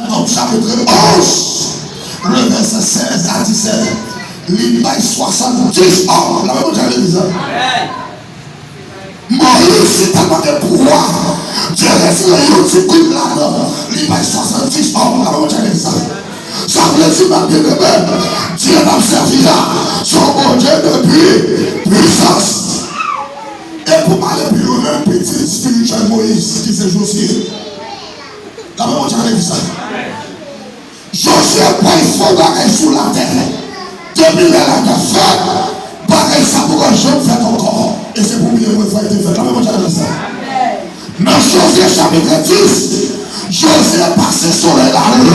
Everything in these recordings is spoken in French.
Dans chapitre 11, le verset 16 à 17, il baille 70 ans. La même chose, dit ça. Moïse, c'est tellement de pouvoir. Dieu reste le petit coup là-dedans. Il baille 70 ans. La même chose, dit ça. Ça veut dire, ma bien-aimée, Dieu n'a servi là, son bon Dieu depuis puissance. Et pour parler plus loin, même petit spirituel Moïse qui s'est joué. La même chose, dit ça. Josué, pas il faut bagarre sur la terre. Depuis la fait, bagarre ça pour que je fasse encore. Et c'est pour mieux que ça a été fait. La même chose, dit ça. Dans Josué chapitre 10, Josué passé sur la lande.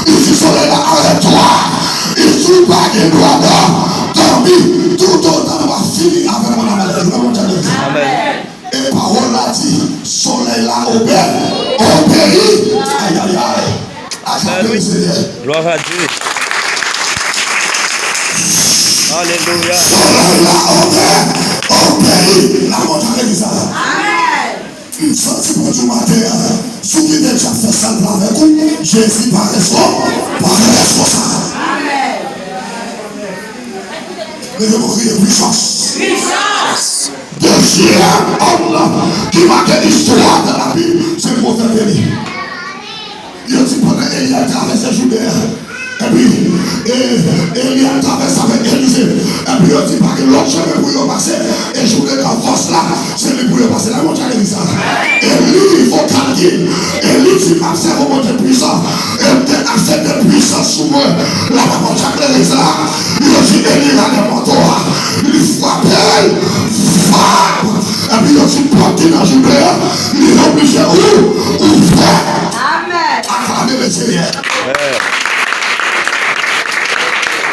Il dit sur la arrête-toi. Il dit pas de droit dormi. Tout autant va finir avec mon amalek. La même chose, dit ça. Et parole a dit, soleil là obéit. Aïe aïe aïe. Gloire à Dieu. Alléluia. Soleil là obéit. La montagne dit ça. Amen. Senti pour du matin, ceux qui déjà fait ça avec vous, Jésus par responsable. Amen. Levez-vous crier puissance. Puissance. Deuxième homme qui marque l'histoire de la Bible, c'est le prophète Élie. Il dit pendant Élie a traversé Judée. Et puis, Élie a traversé avec Élisée. Et puis, il dit pas que l'autre chemin pour y passer. Et Judée dans force là, c'est lui pour y passer. La montagne dit ça. Élie, il faut calmer. Élie dit, accès au monde puissant. Et accès de puissance sur moi. La montagne dit ça. Il dit, Élie a des manteaux. Il frappe. Et puis, il dit, porter dans Judée. Il est obligé où faire. Acclamer le Seigneur.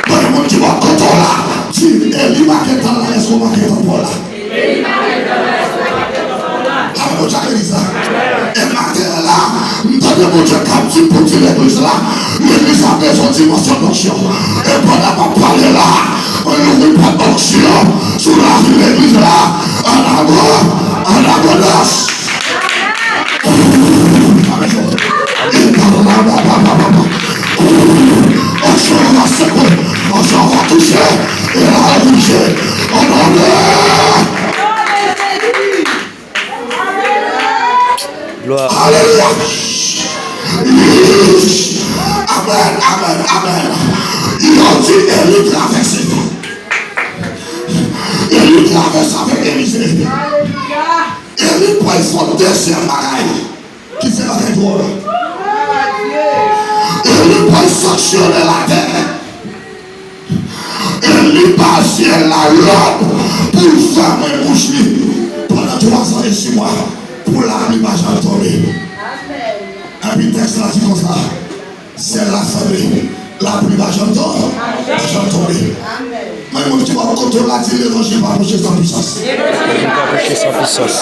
Dans le monde qui va contrôler là, si Élie m'a quitté là, est-ce qu'on m'a quitté pour là? Élie m'a quitté là, est-ce qu'on m'a quitté pour là? Ah, mon Dieu, dit ça. Et maintenant là, dans mon Dieu, comme tu peux dire l'église là, l'église a besoin de dimension d'onction. Et pendant qu'on parle là, on n'ouvre pas d'onction sur la vie de l'église là, en abondance. On s'en va toucher et on va toucher. On en est. Gloire. Alléluia. Amen, amen, amen. Il a dit Élie traverse. Élie traverse avec Élisée. Élie prend son deuxième bagaille. Qui fait la révolte? Élie prend sanctionner la terre. Élie passe la langue pour faire mes bouches pendant 3 ans et 6 mois pour la l'image à tomber. Un petit texte là dit comme ça. C'est l'assemblée. La plupart j'entends. J'entends. Mais moi, tu vas contrôler l'évangile par boucher sans puissance. L'évangile par boucher sans puissance.